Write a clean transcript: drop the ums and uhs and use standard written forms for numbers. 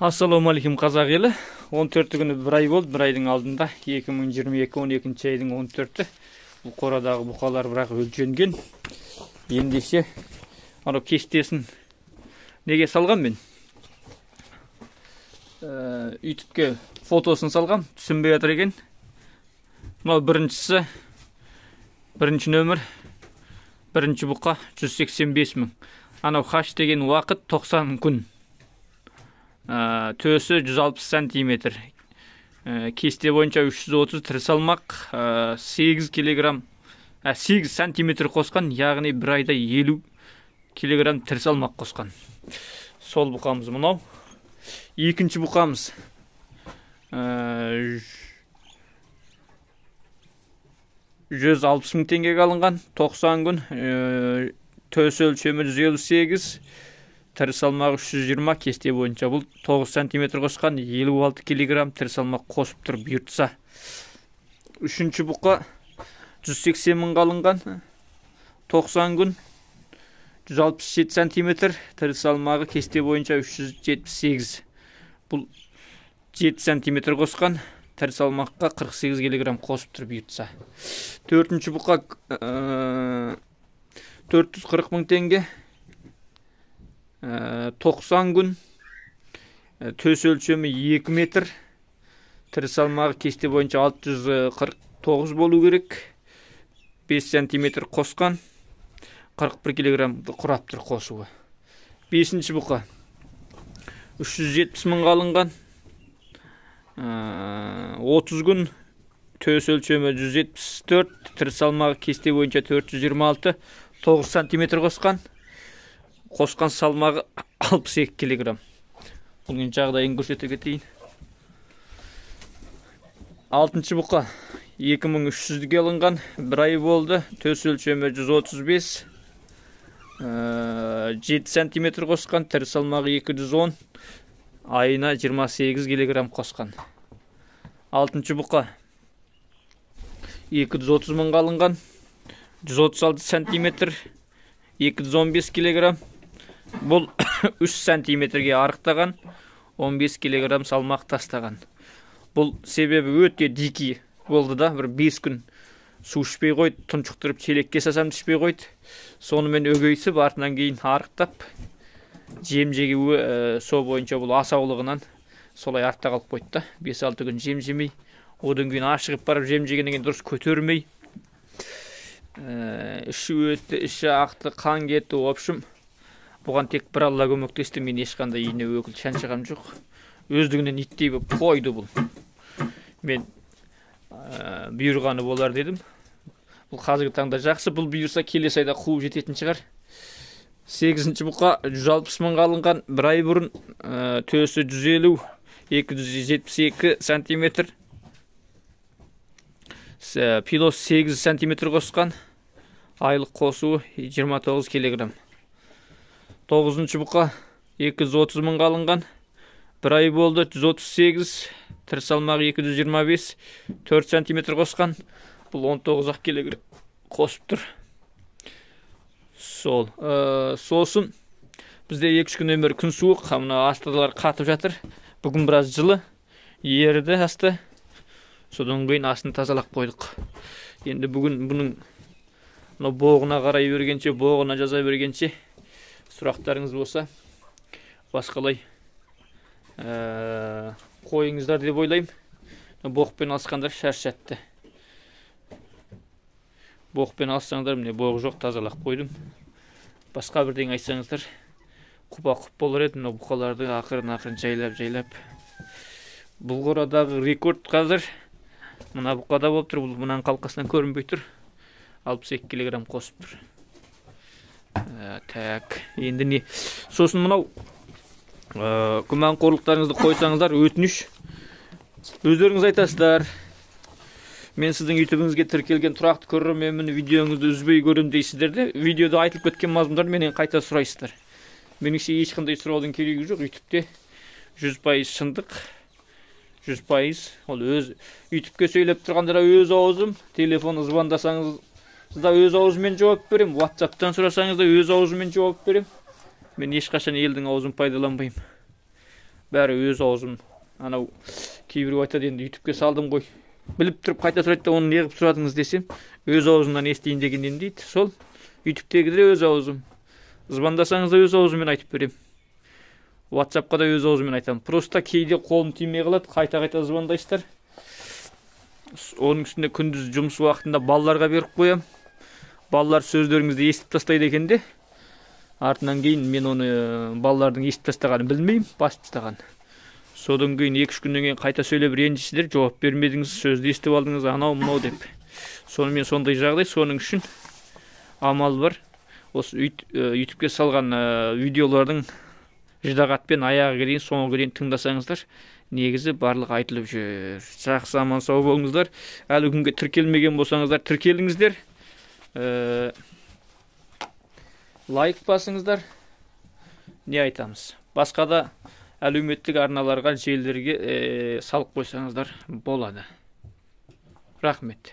Ассалаумалейкум қазақ елі. 14 күні бір ай болды, бір айдың алдында 2022-12 айдың 14-і. Бұл қорадағы бұқалар бірақ өлшенген. Ендеше анау кестесін неге салған мен? Ютубке фотосын салған, түсінбей жатыр екен. Мынау біріншісі, бірінші нөмір, бірінші бұқа 185 мың. Анау хаш деген уақыт 90 күн. Төсі 160 сантиметр. Кесте бойынша 330 тірі салмақ, 8 килограмм, 8 сантиметр қосқан, яғни бір айда 50 килограмм тірі салмақ қосқан. Сол бұқамыз мұнау. Екінші бұқамыз 160 мың теңгеге алынған, 90 күн, төс өлшемі 158, тірі салмағы 320, кесте бойынша бұл 9 сантиметр қосқан, 56 килограмм тірі салмақ қосып тұрып бұйыртса. Үшінші бұқа 180 мың алынған, 90 күн, 167 сантиметр, тірі салмағы кесте бойынша 378. Бұл 7 сантиметр қосқан, тірі салмаққа 48 килограмм қосып тұрып бұйыртса. Төртінші бұқа 440 мың теңге. 90 күн, төс өлшемі 2 метр, тірі салмағы кесте бойынша 649 болу керек, 5 сантиметр қосқан, 41 килограммды құрап тұр қосуы. Бесінші бұқа 370 мың алынған, 30 күн, төс өлшемі 174, тірі салмағы кесте бойынша 426, 9 сантиметр қосқан салмағы 62 килограмм. Бұның жағдайын көрсете кетейін. Алтыншы бұқа 2300-ге алынған, бір ай болды, төс өлшемі 135, 7 сантиметр қосқан, тірі салмағы 210, айына 28 килограмм қосқан. Алтыншы бұқа 230 мың алынған, 136 сантиметр, 215 килограмм. Бұл 3 сантиметрге арықтаған, 15 килограмм салмақ тастаған. Бұл себебі өте дики болды да, бір 5 күн су ішпей қойды, тұншықтырып челекке сасам түспей қойды. Сонымен өгейсіп, артынан кейін арықтап, жем жеге со бойынша бұл асаулығынан солай артта қалып қойды да. 5-6 күн жем жемей, одан кейін ашығып барып жем жегеннен дұрыс көтермей, іші өтті, іші ақты, қан кетті, общем. Бұған тек бір алла көмектесті, мен ешқандай ине өкіл шаншығам жоқ. Өздігінен иттей болып қойды бұл. Мен бұйырғаны болар дедім. Бұл қазіргі таңда жақсы, бұл бұйырса келесі айда қуып жететін шығар. 8-ші бұқа 160 мың алынған, бір ай бұрын, төсі 150, 272 сантиметр, пилос 8 сантиметр қосқан, айлық қосуы 29 килограмм. 9-ші бұқа 230 мың алынған, бір ай болды, 138, тірі салмағы 225, 4 сантиметр қосқан, бұл 19 килограмм қосып тұр. Сосын бізде 2-3 күн өмір күн суық, мына астылар қатып жатыр. Бүгін біраз жылы ерді асты. Содан кейін астын тазалап қойдық. Енді бүгін бұның боғына қарай бергенше, боғына жаза бергенше сұрақтарыңыз болса, басқалай қойыңыздар деп ойлайым. Боқпен алысқандар шаршатты. Боқпен алсаңдар, міне боғы жоқ, тазалап қойдым. Басқа бірден айтсаңыздар, құба-құп болар еді, бұқаларды ақырын жайлап. Бұл қорадағы рекорд қазір мына бұқада болып тұр, бұл мұнан қалқасынан көрінбей тұр. 62 килограмм қосып тұр. Так, енді не? Сосын мынау күмән қорлықтарыңызды қойсаңыздар, өтініш. Өздеріңіз айтасыздар. Мен сіздің ютубыңызге тіркелген тұрақты көрерменмін, видеоңызды үзбей көрем дейсіздер де, видеода айтылып кеткен мазмұндар менен қайта сұрайсыздар. Меніңше ешқандай сұраудың керегі жоқ. Ютубте 100% шындық, 100% ол өз ютубке сөйлеп тұрғандара өз аузым, телефон звондасаңыз да өз аузымен жауап берем, WhatsApp'тан сұрасаңыз да өз аузымен жауап берем. Мен ешқашан елдің аузын пайдаланбаймын. бәрі өз аузым. Анау кейбір айтады, енді ютубке салдым ғой, біліп тұрып қайта сұрайды да, оны не қылып сұрадыңыз десем, өз аузымнан естейін дегеннен дейді. Сол ютубтегілер өз аузым. Звондасаңыз да өз аузыммен айтып берем. WhatsAppқа да өз аузыммен айтамын. Просто кейде қолым тимей қалады, қайта звондайсыздар. Оның үстінде күндіз жұмыс уақытында балаларға беріп қоям. Балалар сөздеріңізді естіп тастайды екен де. Артынан кейін мен оны балалардың естіп тастағанын білмеймін, басып тастаған. Содан кейін 2-3 күннен кейін қайта сөйлеп ренжісіздер, жауап бермедіңіз, сөзді естіп алдыңыз, анау мынау деп. Сонымен сондай жағдай, соның үшін амал бар. Осы ютубке салған видеолардың ждағатпен аяғы дейін, соңғы дейін тыңдасаңыздар, негізі барлық айтылып жүр. Жақсы, аман сау болыңыздар. Әлі күнге тіркелмеген болсаңыздар, тіркеліңіздер. Лайк басыңыздар. Не айтамыз? Басқа да әлеуметтік арналарға, желілерге салып қойсаңыздар болады. Рахмет.